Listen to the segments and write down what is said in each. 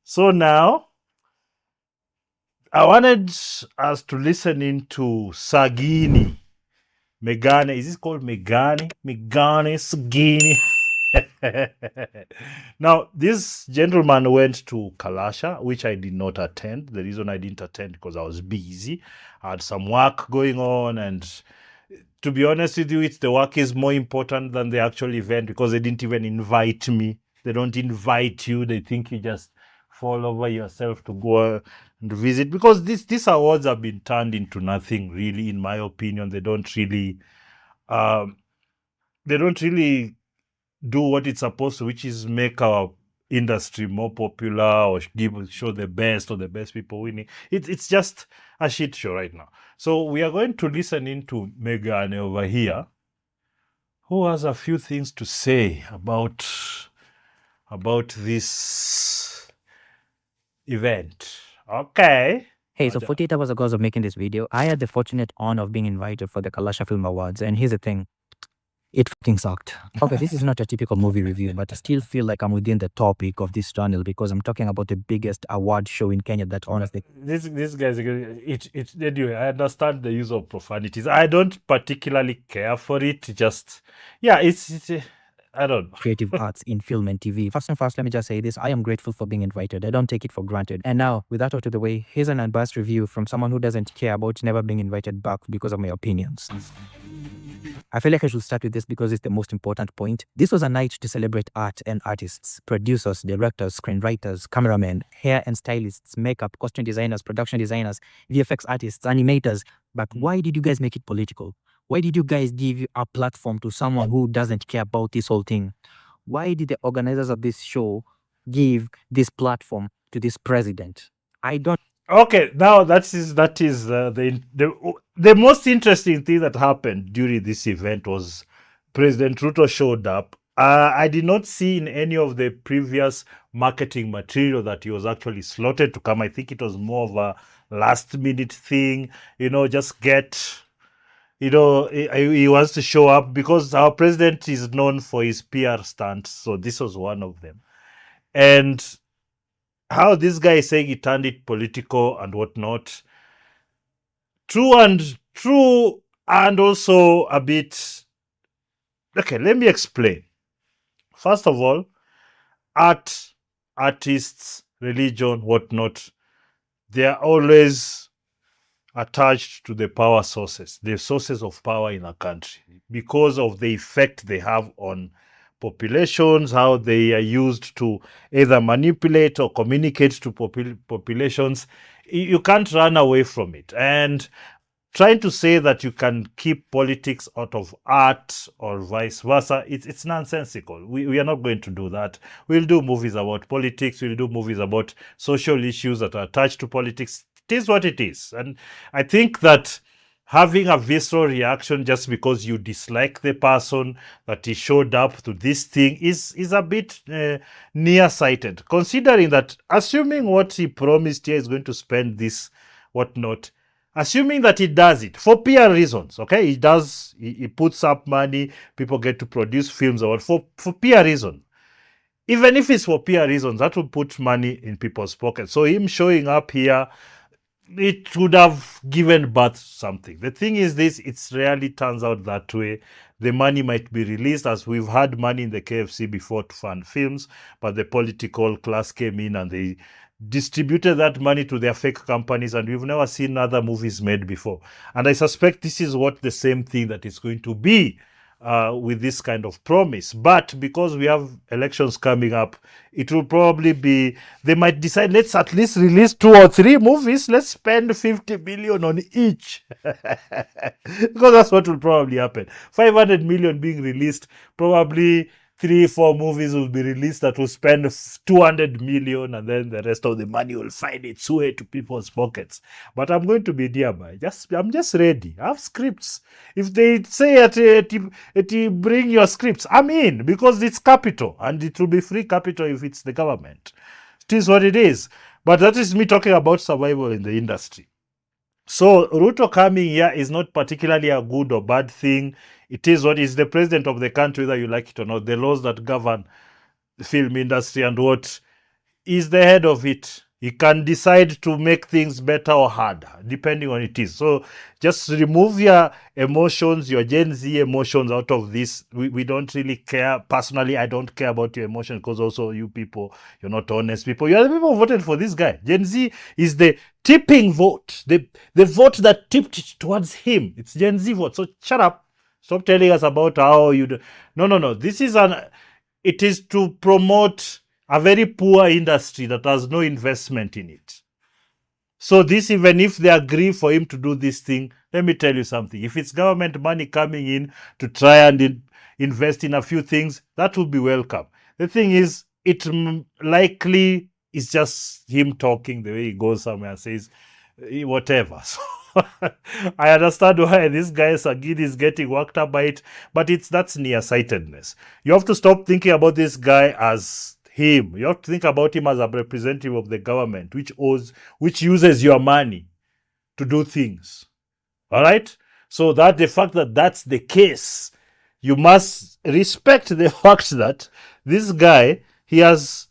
So now I wanted us to listen into Sagini Megane. Is this called Megane? Megane Sagini. Now, this gentleman went to Kalasha, which I did not attend. The reason I didn't attend because I was busy. I had some work going on, and to be honest with you, the work is more important than the actual event because they didn't even invite me. They don't invite you. They think you just fall over yourself to go and visit because these awards have been turned into nothing really, in my opinion. Um, they don't really do what it's supposed to, which is make our industry more popular or show the best or the best people winning. It's just a shit show right now. So we are going to listen into Megane over here, who has a few things to say about this event. Okay. Hey, so 48 hours ago of making this video, I had the fortunate honor of being invited for the Kalasha Film Awards. And here's the thing, it fucking sucked. Okay, this is not a typical movie review, but I still feel like I'm within the topic of this channel because I'm talking about the biggest award show in Kenya that honestly. This guy's anyway. I understand the use of profanities. I don't particularly care for it. Just it's I don't know. Creative arts in film and TV. First and first, let me just say this. I am grateful for being invited. I don't take it for granted. And now, with that out of the way, here's an unbiased review from someone who doesn't care about never being invited back because of my opinions. I feel like I should start with this because it's the most important point. This was a night to celebrate art and artists, producers, directors, screenwriters, cameramen, hair and stylists, makeup, costume designers, production designers, VFX artists, animators. But why did you guys make it political? Why did you guys give a platform to someone who doesn't care about this whole thing? Why did the organizers of this show give this platform to this president? I don't. Okay, now that is the most interesting thing that happened during this event was President Ruto showed up. I did not see in any of the previous marketing material that he was actually slotted to come. I think it was more of a last minute thing, just get, he wants to show up because our president is known for his PR stunts. So this was one of them. And how this guy is saying he turned it political and whatnot. True and also a bit. Okay, let me explain. First of all, art, artists, religion, whatnot, they are always attached to the power sources, the sources of power in a country, because of the effect they have on populations, how they are used to either manipulate or communicate to populations. You can't run away from it. And trying to say that you can keep politics out of art or vice versa, it's nonsensical. We are not going to do that. We'll do movies about politics. We'll do movies about social issues that are attached to politics. It is what it is. And I think that having a visceral reaction just because you dislike the person that he showed up to this thing is a bit nearsighted, considering that assuming what he promised here is going to spend this whatnot, assuming that he does it for PR reasons, okay? He puts up money, people get to produce films or for PR reasons. Even if it's for PR reasons, that will put money in people's pockets. So him showing up here, it would have given birth to something. The thing is this, it rarely turns out that way. The money might be released, as we've had money in the KFC before to fund films, but the political class came in and they distributed that money to their fake companies, and we've never seen other movies made before. And I suspect this is what the same thing that is going to be with this kind of promise. But because we have elections coming up, it will probably be, they might decide, let's at least release 2 or 3 movies, let's spend 50 million on each. Because that's what will probably happen. 500 million being released, probably 3-4 movies will be released that will spend 200 million, and then the rest of the money will find its way to people's pockets. But I'm going to be nearby. I'm just ready. I have scripts. If they say bring your scripts, I'm in, because it's capital, and it will be free capital if it's the government. It is what it is. But that is me talking about survival in the industry. So Ruto coming here is not particularly a good or bad thing. It is what is the president of the country, whether you like it or not. The laws that govern the film industry and what is the head of it. He can decide to make things better or harder, depending on it is. So just remove your emotions, your Gen Z emotions out of this. We don't really care. Personally, I don't care about your emotions because also you people, you're not honest people. You're the people who voted for this guy. Gen Z is the tipping vote, the vote that tipped it towards him. It's Gen Z vote. So shut up. Stop telling us about how you do. No. This is it is to promote a very poor industry that has no investment in it. So this, even if they agree for him to do this thing, let me tell you something. If it's government money coming in to try and invest in a few things, that will be welcome. The thing is, it likely is just him talking the way he goes somewhere and says whatever. So I understand why this guy Sagini is getting worked up by it, but that's nearsightedness. You have to stop thinking about this guy as him. You have to think about him as a representative of the government, which uses your money to do things. All right. So that the fact that that's the case, you must respect the fact that this guy, he has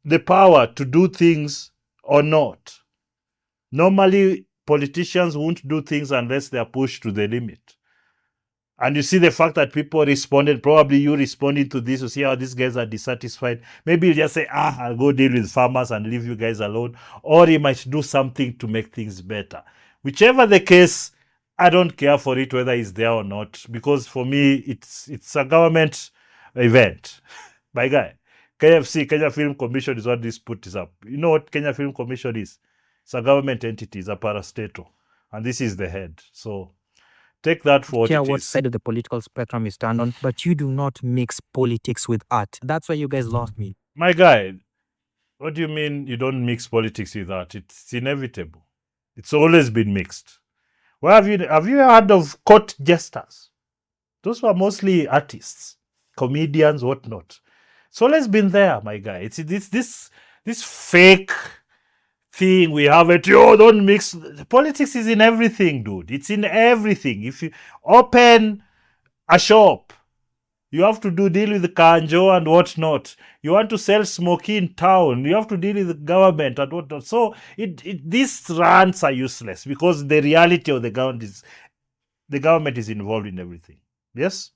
the power to do things or not. Normally, politicians won't do things unless they are pushed to the limit. And you see the fact that people responded, probably you responding to this, you see how these guys are dissatisfied. Maybe you just say, I'll go deal with farmers and leave you guys alone. Or he might do something to make things better. Whichever the case, I don't care for it whether he's there or not. Because for me, it's a government event. My guy, KFC, Kenya Film Commission is what this put is up. You know what Kenya Film Commission is? It's a government entity, it's a parastatal. And this is the head. So take that for what care it what is. side of the political spectrum you stand on, but you do not mix politics with art. That's why you guys lost me. My guy, what do you mean you don't mix politics with art? It's inevitable. It's always been mixed. Where have you heard of court jesters? Those were mostly artists, comedians, whatnot. It's always been there, my guy. It's this fake thing we have it. Don't mix. Politics is in everything, dude. It's in everything. If you open a shop, you have to deal with the kanjo and whatnot. You want to sell smoky in town, you have to deal with the government and whatnot. So these rants are useless because the reality of the government is involved in everything. Yes?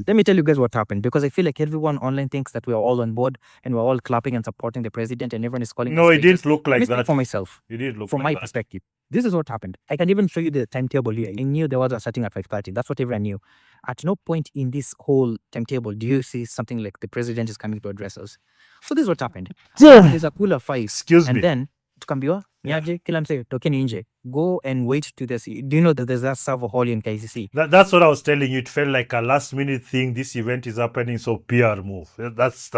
Let me tell you guys what happened, because I feel like everyone online thinks that we are all on board and we're all clapping and supporting the president and everyone is calling No, us it traitors. didn't look Let me like speak that. for myself. It didn't look From like my that. perspective, this is what happened. I can even show you the timetable here. I knew there was a starting at 5:30. That's what everyone knew. At no point in this whole timetable do you see something like the president is coming to address us. So this is what happened. There's a cooler 5. Excuse and me. then tukaambiwa nyaje kila mse tokeni nje, go and wait to this. Do you know that there's that server hall in KCC? That's what I was telling you. It felt like a last minute thing. This event is happening, so PR move. That's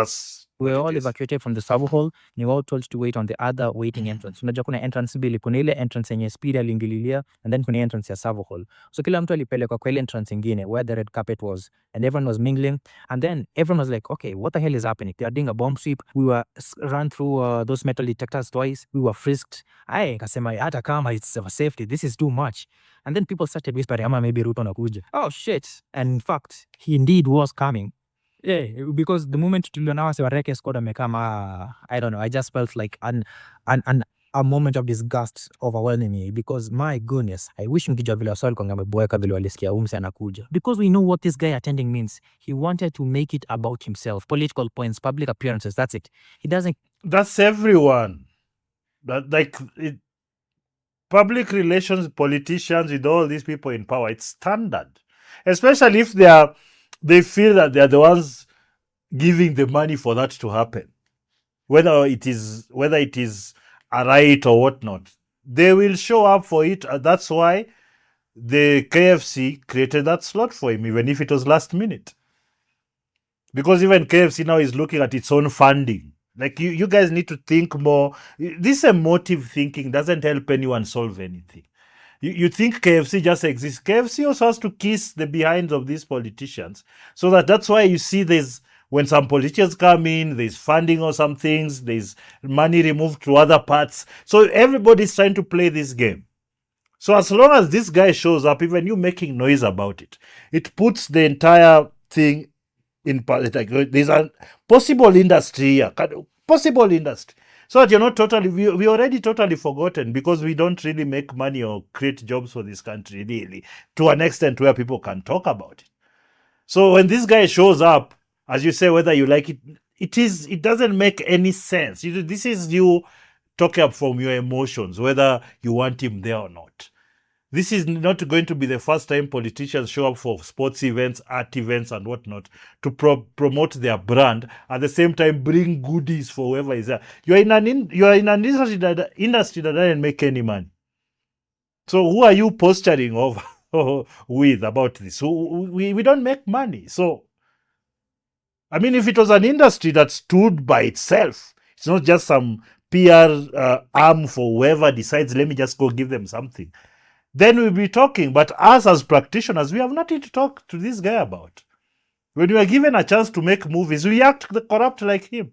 We were what all it is. evacuated from the server hall. Ni were all told to wait on the other waiting entrance. Unajua kuna entrance mbili, kuna ile entrance yenye speed aliingililia and then kuna entrance ya server hall. So kila mtu alipelekwa kwa ile entrance ingine where the red carpet was, and everyone was mingling, and then everyone was like, okay, what the hell is happening? They are doing a bomb sweep. We were run through those metal detectors twice. We were frisked. I kasema hata kama it's for safety, this is too much. And then people started whispering, ama maybe Ruto anakuja. Oh shit. And in fact, he indeed was coming. Yeah, because the moment tulionawa Sewareke squad amekama, I don't know, I just felt like a moment of disgust overwhelming me, because my goodness, I wish mkijua vile waswali kwa ngameboeka vile walisikia umse anakuja. Because we know what this guy attending means. He wanted to make it about himself, political points, public appearances, that's it. He doesn't. That's everyone. Public relations, politicians, with all these people in power, it's standard. Especially if they feel that they are the ones giving the money for that to happen. Whether it is a right or whatnot, they will show up for it. That's why the KFC created that slot for him, even if it was last minute. Because even KFC now is looking at its own funding. Like you guys need to think more. This emotive thinking doesn't help anyone solve anything. You think KFC just exists. KFC also has to kiss the behinds of these politicians. So that's why you see when some politicians come in, there's funding or some things, there's money removed to other parts. So everybody's trying to play this game. So as long as this guy shows up, even you making noise about it, it puts the entire thing in like there's a possible industry here. possible industry. So that you're not totally, we already totally forgotten because we don't really make money or create jobs for this country, really, to an extent where people can talk about it. So when this guy shows up, as you say, whether you like it, it doesn't make any sense. This is you talking up from your emotions, whether you want him there or not. This is not going to be the first time politicians show up for sports events, art events, and whatnot to promote their brand. At the same time, bring goodies for whoever is there. You are in an industry that doesn't make any money. So who are you posturing over with about this? We don't make money. So I mean, if it was an industry that stood by itself, it's not just some PR arm for whoever decides, let me just go give them something, then we'll be talking. But us as practitioners, we have nothing to talk to this guy about. When we are given a chance to make movies, we act corrupt like him.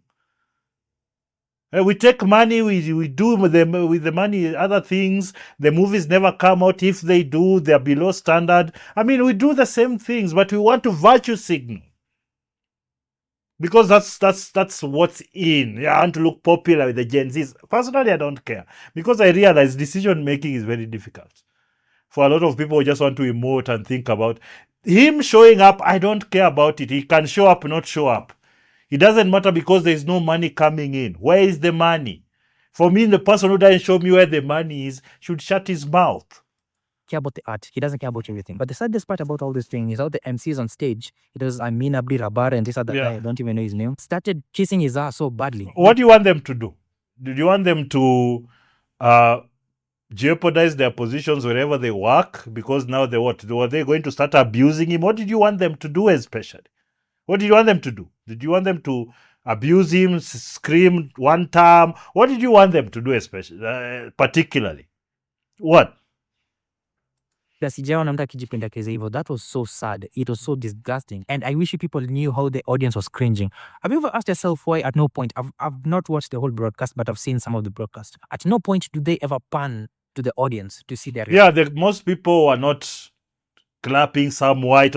We take money, we do with the money other things. The movies never come out. If they do, they're below standard. I mean, we do the same things, but we want to virtue signal. Because that's what's in. Yeah, I want to look popular with the Gen Zs. Personally, I don't care. Because I realize decision making is very difficult. For a lot of people who just want to emote and think about him showing up, I don't care about it. He can show up, not show up. It doesn't matter because there's no money coming in. Where is the money? For me, the person who doesn't show me where the money is should shut his mouth. Care about the art. He doesn't care about everything. But the saddest part about all this thing is how the MCs on stage, it was Amin Abdi Rabar and this other guy, I don't even know his name, started kissing his ass so badly. What do you want them to do? Do you want them to jeopardize their positions wherever they work? Because now were they going to start abusing him? What did you want them to do especially? What did you want them to do? Did you want them to abuse him, scream one time? What did you want them to do especially, particularly? What? Sijaona mtu akijipendekeza hivyo. That was so sad. It was so disgusting. And I wish people knew how the audience was cringing. Have you ever asked yourself why at no point, I've not watched the whole broadcast, but I've seen some of the broadcast. At no point do they ever pan to the audience to see their reaction. Yeah, most people were not clapping somewhere. It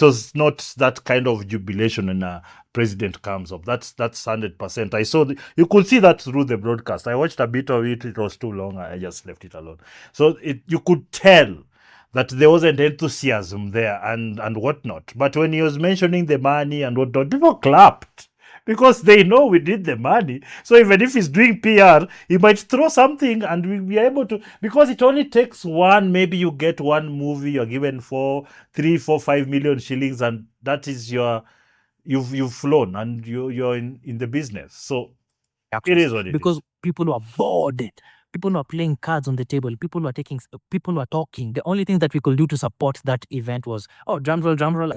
was not that kind of jubilation when a president comes up. That's 100%. I saw you could see that through the broadcast. I watched a bit of it. It was too long. I just left it alone. So you could tell that there wasn't enthusiasm there and whatnot. But when he was mentioning the money and whatnot, people clapped because they know we did the money. So even if he's doing PR, he might throw something and we'll be able to, because it only takes one, maybe you get one movie, you're given 3, 4, 5 million shillings, and that is you've flown and you're in the business. So it is what it is. Because people are bored. People are playing cards on the table. People are talking. The only thing that we could do to support that event was, drum roll.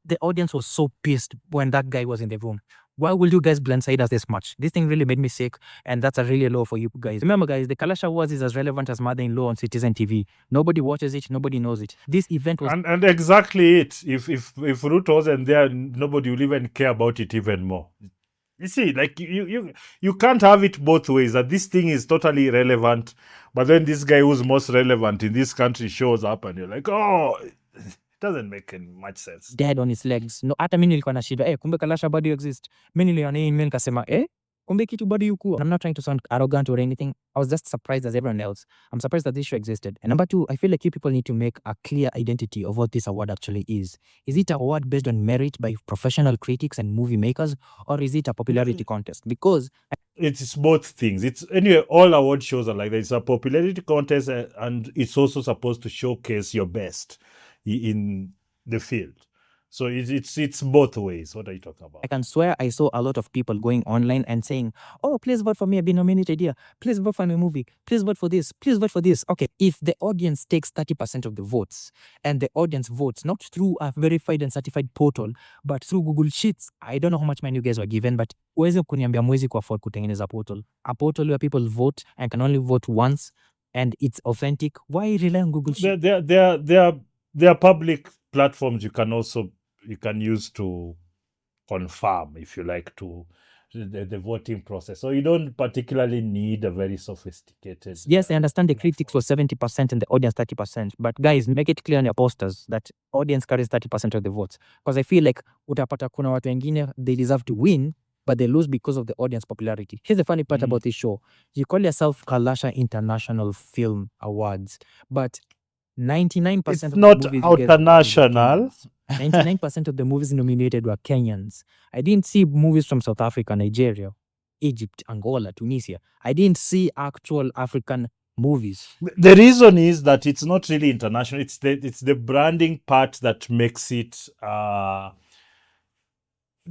The audience was so pissed when that guy was in the room. Why will you guys blindside us this much? This thing really made me sick, and that's a really low for you guys. Remember, guys, the Kalasha Wars is as relevant as Mother-in-Law on Citizen TV. Nobody watches it. Nobody knows it. This event was... And exactly it. If Ruth wasn't there, nobody will even care about it even more. You see, like you can't have it both ways. That this thing is totally irrelevant, but then this guy who's most relevant in this country shows up, and you're like, oh, it doesn't make much sense. Dead on his legs. No, hata mimi nilikuwa na shida. Kumbe Kalasha bado exist. Mimi niliona hii nikasema, kumbe kitu bado yuko. I'm not trying to sound arrogant or anything. I was just surprised as everyone else. I'm surprised that this show existed. And number 2, I feel like you people need to make a clear identity of what this award actually is. Is it an award based on merit by professional critics and movie makers, or is it a popularity contest? Because it's both things. It's anyway, all award shows are like that. It's a popularity contest, and it's also supposed to showcase your best in the field. So it's both ways. What are you talking about? I can swear I saw a lot of people going online and saying, please vote for me, I've been nominated here. Please vote for my movie. Please vote for this. Please vote for this. Okay, if the audience takes 30% of the votes, and the audience votes not through a verified and certified portal, but through Google Sheets, I don't know how much money you guys were given, but uweze kuniambia mwezi kuafford kutengeneza portal. A portal where people vote and can only vote once, and it's authentic. Why rely on Google Sheets? There are public platforms you can use to confirm, if you like, to the voting process. So you don't particularly need a very sophisticated. Yes, I understand the critics were 70% and the audience 30%, but guys, make it clear on your posters that audience carries 30% of the votes. Because I feel like utapata kuna watu wengine, they deserve to win, but they lose because of the audience popularity. Here's the funny part about this show. You call yourself Kalasha International Film Awards, but 99% It's of not the movies you guys international. 99% of the movies nominated were Kenyans. I didn't see movies from South Africa, Nigeria, Egypt, Angola, Tunisia. I didn't see actual African movies. The reason is that it's not really international. It's the branding part that makes it.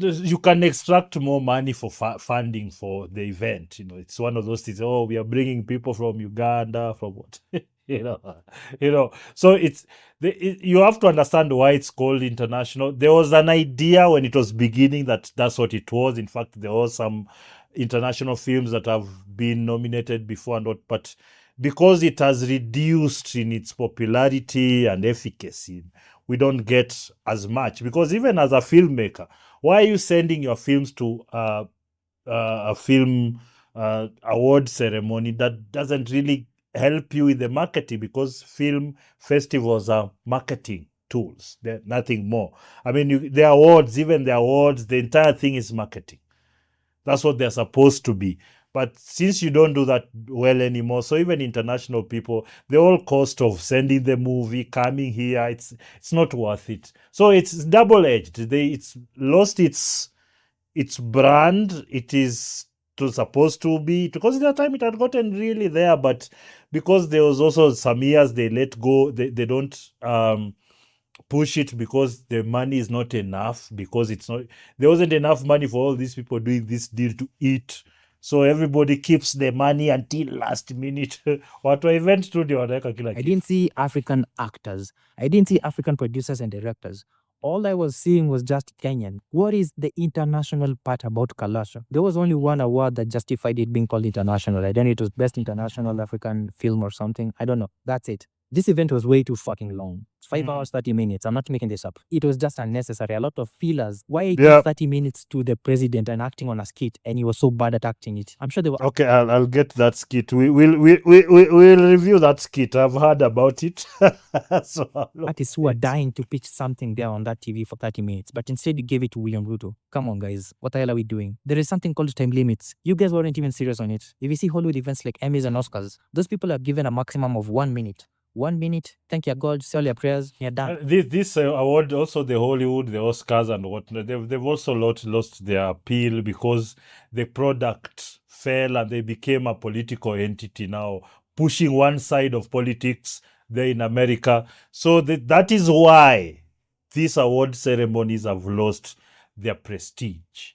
You can extract more money for funding for the event. It's one of those things. Oh, we are bringing people from Uganda, from what, you know, So you have to understand why it's called international. There was an idea when it was beginning that that's what it was. In fact, there was some international films that have been nominated before and what, but because it has reduced in its popularity and efficacy, we don't get as much. Because even as a filmmaker, why are you sending your films to a film award ceremony that doesn't really help you in the marketing? Because film festivals are marketing tools. They're nothing more. I mean, the awards, the entire thing is marketing. That's what they're supposed to be. But since you don't do that well anymore, so even international people, the whole cost of sending the movie, coming here, it's not worth it. So it's double-edged. It's lost its brand. It is supposed to be, because at the time it had gotten really there, but because there was also some years they let go, they don't push it because the money is not enough, because there wasn't enough money for all these people doing this deal to eat. So everybody keeps the money until last minute. Watu wa event tu ndio wanaweka kila I kitu. didn't see African actors. I didn't see African producers and directors. All I was seeing was just Kenyan. What is the international part about Kalasha? There was only one award that justified it being called international. I don't know, it was Best International African Film or something. I don't know. That's it. This event was way too fucking long. It's 5 hours, 30 minutes. I'm not making this up. It was just unnecessary. A lot of fillers. Why give 30 minutes to the president and acting on a skit and he was so bad at acting it? I'm sure they were. Okay, I'll get that skit. We'll review that skit. I've heard about it. So artists who are dying to pitch something there on that TV for 30 minutes, but instead you gave it to William Ruto. Come on, guys. What the hell are we doing? There is something called time limits. You guys weren't even serious on it. If you see Hollywood events like Emmys and Oscars, those people are given a maximum of 1 minute. 1 minute, thank your God, say all your prayers, you're done. This award, also the Hollywood, the Oscars, and whatnot, they've also lost their appeal because the product fell and they became a political entity now, pushing one side of politics there in America. So that is why these award ceremonies have lost their prestige,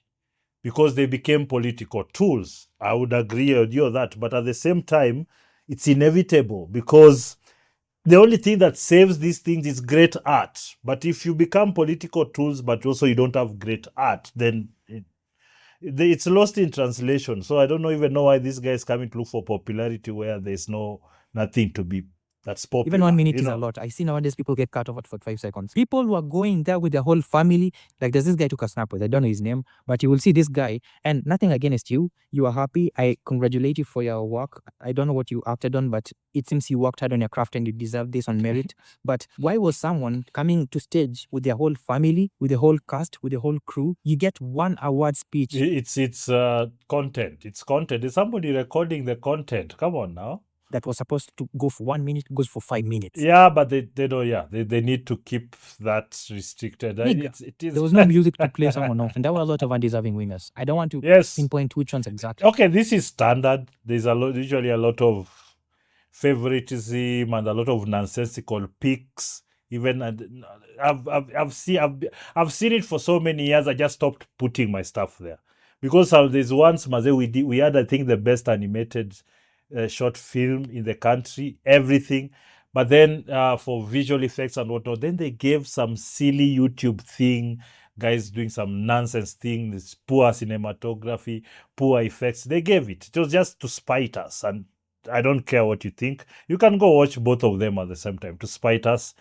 because they became political tools. I would agree with you on that, but at the same time, it's inevitable, because the only thing that saves these things is great art. But if you become political tools, but also you don't have great art, then it's lost in translation. So I don't even know why this guy is coming to look for popularity where there's nothing to be that's popular. Even 1 minute is a lot. I see nowadays people get cut off at 45 seconds. People who are going there with their whole family, like there's this guy took a snap with, I don't know his name, but you will see this guy, and nothing against you. You are happy. I congratulate you for your work. I don't know what you acted on, but it seems you worked hard on your craft and you deserve this on merit. But why was someone coming to stage with their whole family, with the whole cast, with the whole crew? You get one award speech. It's content. It's content. There's somebody recording the content. Come on now. That was supposed to go for 1 minute, goes for 5 minutes. Yeah, but they don't. Yeah, they need to keep that restricted. It is. There was no music to play someone off, and there were a lot of undeserving winners. I don't want to pinpoint which ones exactly. Okay, this is standard. There's usually a lot of favoritism and a lot of nonsensical picks. Even I've seen it for so many years. I just stopped putting my stuff there, because there's once we had, I think, the best animated short film in the country, everything. But then for visual effects and whatnot, then they gave some silly YouTube thing, guys doing some nonsense thing, this poor cinematography, poor effects. They gave it. It was just to spite us. And I don't care what you think. You can go watch both of them at the same time, to spite us.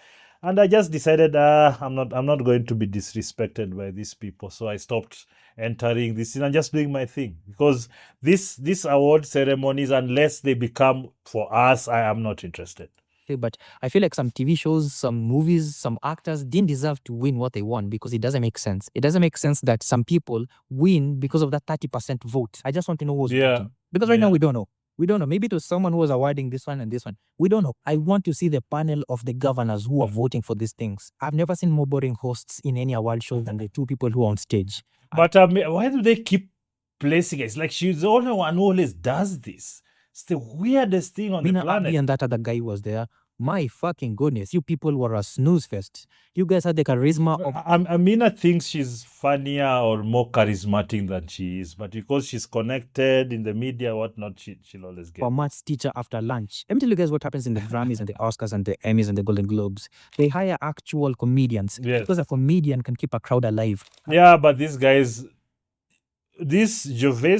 And I just decided, I'm not going to be disrespected by these people. So I stopped entering this and just doing my thing, because this award ceremonies, unless they become for us, I am not interested. But I feel like some TV shows, some movies, some actors didn't deserve to win what they won because it doesn't make sense. It doesn't make sense that some people win because of that 30% vote. I just want to know who's Yeah, voting. Because right now yeah. we don't know. We don't know. Maybe it was someone who was awarding this one and this one. We don't know. I want to see the panel of the governors who are voting for these things. I've never seen more boring hosts in any award show than the two people who are on stage. But why do they keep placing it? It's like she's the only one who always does this. It's the weirdest thing on the Mina planet. Abdi and that other guy was there. My fucking goodness, you people were a snooze fest. You guys had the charisma of Amina thinks she's funnier or more charismatic than she is, but because she's connected in the media, whatnot, she'll always get. a maths teacher after lunch. Let me tell you guys what happens in the Grammys and the Oscars and the Emmys and the Golden Globes. They hire actual comedians Yes. because a comedian can keep a crowd alive. Yeah, but these guys, this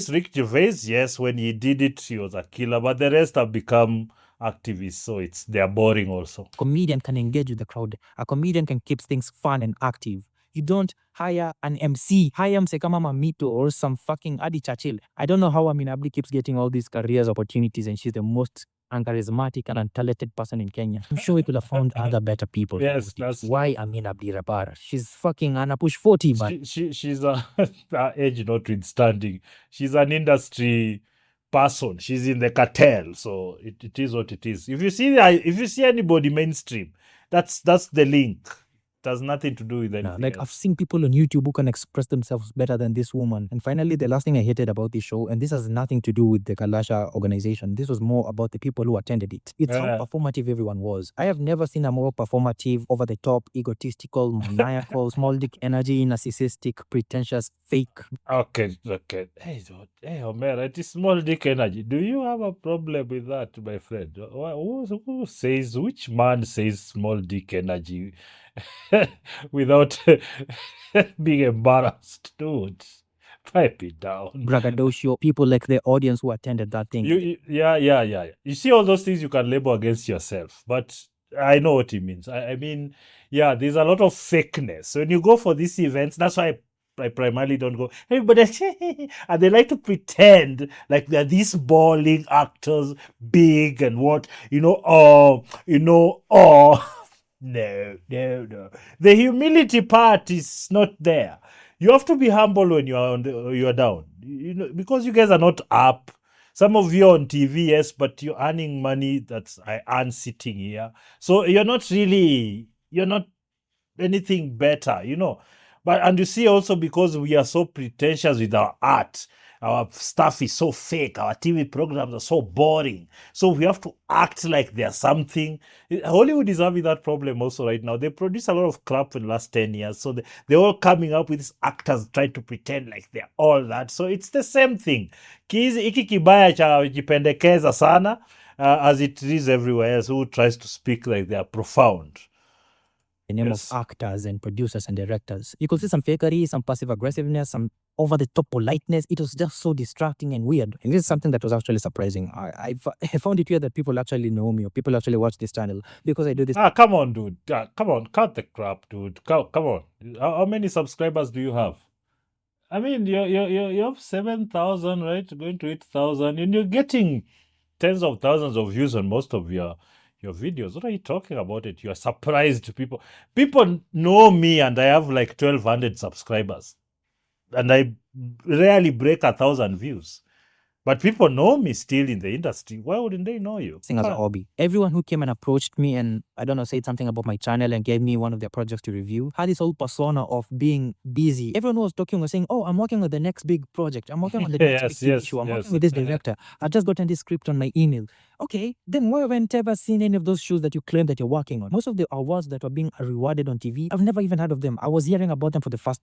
Rick Gervais, yes, when he did it, he was a killer, but the rest have become activists, so they're boring also. A comedian can engage with the crowd. A comedian can keep things fun and active. You don't hire an MC, hire Msekama Mamito or some fucking Adi Churchill. I don't know how Amin Abdi keeps getting all these careers opportunities and she's the most uncharismatic and untalented person in Kenya. I'm sure we could have found other better people. Yes, that's why Amin Abdi Rabara. She's fucking Anna push 40, but she's a her age notwithstanding. She's an industry person. She's in the cartel, so it is what it is. If you see anybody mainstream, that's the link. It has nothing to do with anything. like else. I've seen people on YouTube who can express themselves better than this woman. And finally, the last thing I hated about this show, and this has nothing to do with the Kalasha organization, this was more about the people who attended it. It's how performative everyone was. I have never seen a more performative, over the top, egotistical, maniacal, small dick energy, narcissistic, pretentious, fake. Okay. Hey, Homer, it is small dick energy. Do you have a problem with that, my friend? Who says, which man says small dick energy without being embarrassed? Dude, pipe it down. Braggadocio, people like the audience who attended that thing. Yeah. You see all those things you can label against yourself, but I know what he means. I mean, yeah, there's a lot of fakeness. So when you go for these events, that's why I primarily don't go. Everybody, and they like to pretend like they're these balling actors, big and what, no. No. The humility part is not there. You have to be humble when you're down. Because you guys are not up. Some of you are on TV, yes, but you're earning money that I earn sitting here. So you're not anything better, and you see also, because we are so pretentious with our art, our stuff is so fake, our TV programs are so boring, so we have to act like they're something. Hollywood is having that problem also right now. They produce a lot of crap in the last 10 years, so they're all coming up with these actors trying to pretend like they're all that. So it's the same thing. Hiki kibaya cha jipendekeza sana, as it is everywhere else, who tries to speak like they are profound. The name of actors and producers and directors. You could see some fakery, some passive aggressiveness, some over the top politeness. It was just so distracting and weird. And this is something that was actually surprising. I found it weird that people actually know me or people actually watch this channel because I do this. Come on, dude. Come on, cut the crap, dude. Come on. How many subscribers do you have? I mean, you have 7,000, right? Going to 8,000, and you're getting tens of thousands of views on most of your videos. What are you talking about? You are surprised. People know me, and I have like 1,200 subscribers, and I rarely break 1,000 views. But people know me still in the industry. Why wouldn't they know you? As a hobby. Everyone who came and approached me and, I don't know, said something about my channel and gave me one of their projects to review had this whole persona of being busy. Everyone who was talking was saying, oh, I'm working on the next big project. I'm working on the next big issue. I'm working with this director. I've just gotten this script on my email. Okay, then why haven't I ever seen any of those shows that you claim that you're working on? Most of the awards that were being rewarded on TV, I've never even heard of them. I was hearing about them for the first.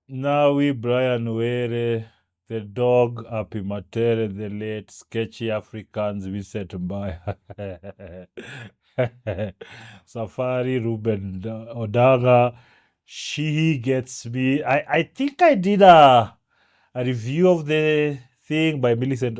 Now Brian Were, the dog, Apimatere, the late sketchy Africans, Vincent Mbaya, Safari, Ruben Odaga. She gets me. I think I did a review of the thing by Millicent.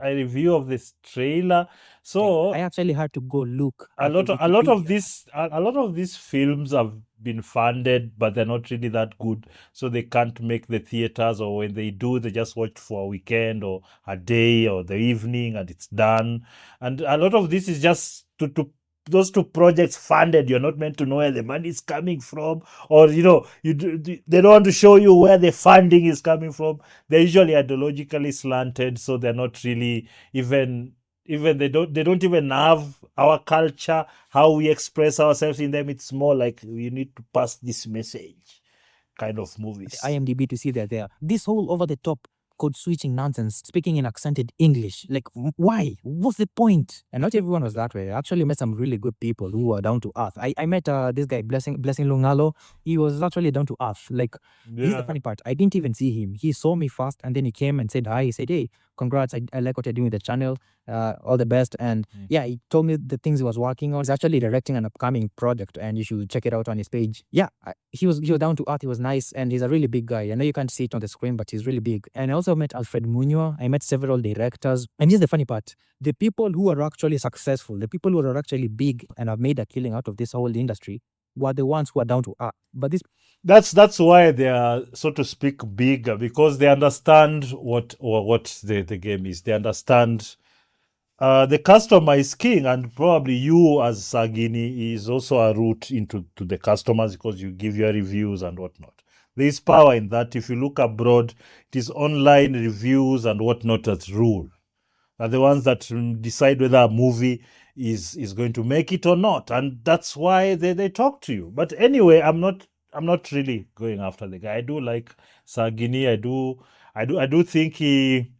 a review of this trailer. So I actually had to go look a at the lot of a lot of Wikipedia. this a lot of these films have been funded, but they're not really that good, so they can't make the theaters, or when they do, they just watch for a weekend or a day or the evening, and it's done. And a lot of this is just to those two projects funded. You're not meant to know where the money is coming from, or they don't want to show you where the funding is coming from. They're usually ideologically slanted, so they're not really even they don't even have our culture, how we express ourselves in them. It's more like we need to pass this message kind of movies. IMDb to see that there. This whole over the top code switching nonsense, speaking in accented English. Like, why? What's the point? And not everyone was that way. I actually met some really good people who were down to earth. I met this guy, Blessing Lungalo. He was actually down to earth. Like, here's the funny part. I didn't even see him. He saw me first and then he came and said hi. He said, hey, congrats. I like what you're doing with the channel. All the best. And yeah, he told me the things he was working on. He's actually directing an upcoming project and you should check it out on his page. Yeah, he was down to earth. He was nice and he's a really big guy. I know you can't see it on the screen, but he's really big. And I also met Alfred Munoz. I met several directors. And here's the funny part. The people who are actually successful, the people who are actually big and have made a killing out of this whole industry were the ones who are down to earth. But this That's why they are, so to speak, bigger, because they understand what the game is. They understand the customer is king, and probably you as Sagini is also a route into to the customers, because you give your reviews and whatnot. There is power in that. If you look abroad, it is online reviews and whatnot that rule, are the ones that decide whether a movie is going to make it or not, and that's why they talk to you. But anyway, I'm not really going after the guy. I do like Sagini. I do think he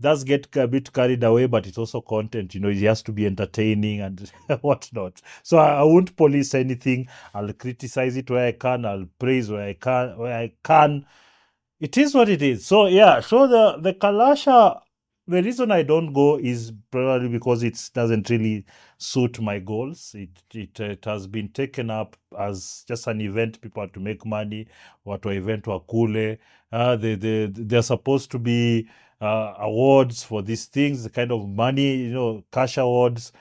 does get a bit carried away, but it's also content. He has to be entertaining and whatnot. So I won't police anything. I'll criticize it where I can. I'll praise where I can. It is what it is. So yeah, so the Kalasha, the reason I don't go is probably because it doesn't really suit my goals. It has been taken up as just an event. People have to make money. What event wa kule. They're supposed to be awards for these things, the kind of money, cash awards.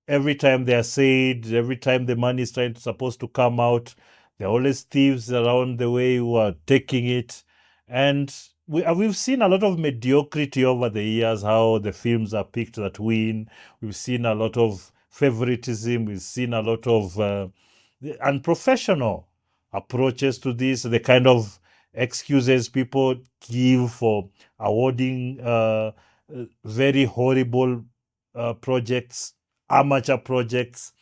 Every time they are said, every time the money is supposed to come out, there are always thieves around the way who are taking it. And we've seen a lot of mediocrity over the years, how the films are picked that win. We've seen a lot of favoritism. We've seen a lot of unprofessional approaches to this, the kind of excuses people give for awarding very horrible projects, amateur projects.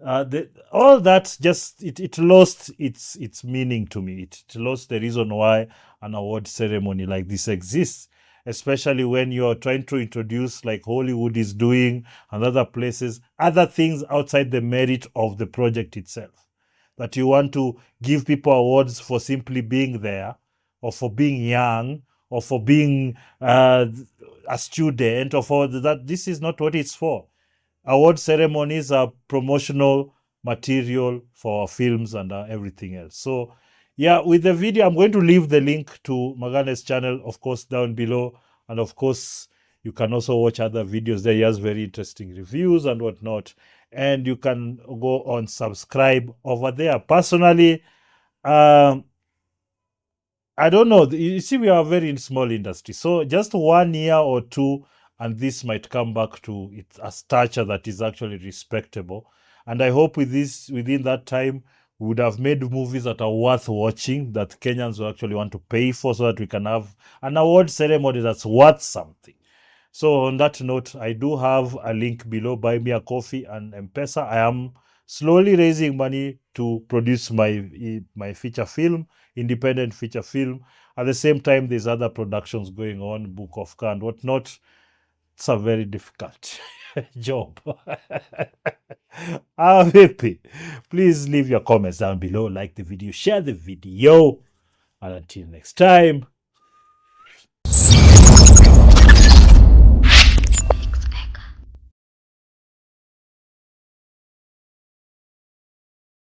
All that just it lost its meaning to me. It lost the reason why an award ceremony like this exists, especially when you're trying to introduce, like Hollywood is doing and other places, other things outside the merit of the project itself. That you want to give people awards for simply being there, or for being young, or for being a student, or for that. This is not what it's for. Award ceremonies are promotional material for films and everything else. So, yeah, with the video, I'm going to leave the link to Magane's channel, of course, down below. And of course, you can also watch other videos there. He has very interesting reviews and whatnot. And you can go on subscribe over there. Personally, um, I don't know. You see, we are a very small industry. So just 1 year or two, and this might come back to a stature that is actually respectable. And I hope within that time, we would have made movies that are worth watching, that Kenyans will actually want to pay for, so that we can have an award ceremony that's worth something. So on that note, I do have a link below, buy me a coffee and MPESA. I am slowly raising money to produce my feature film, independent feature film. At the same time, there's other productions going on, Book of Car and whatnot. It's a very difficult job. Vipi? Please leave your comments down below, like the video, share the video, and until next time.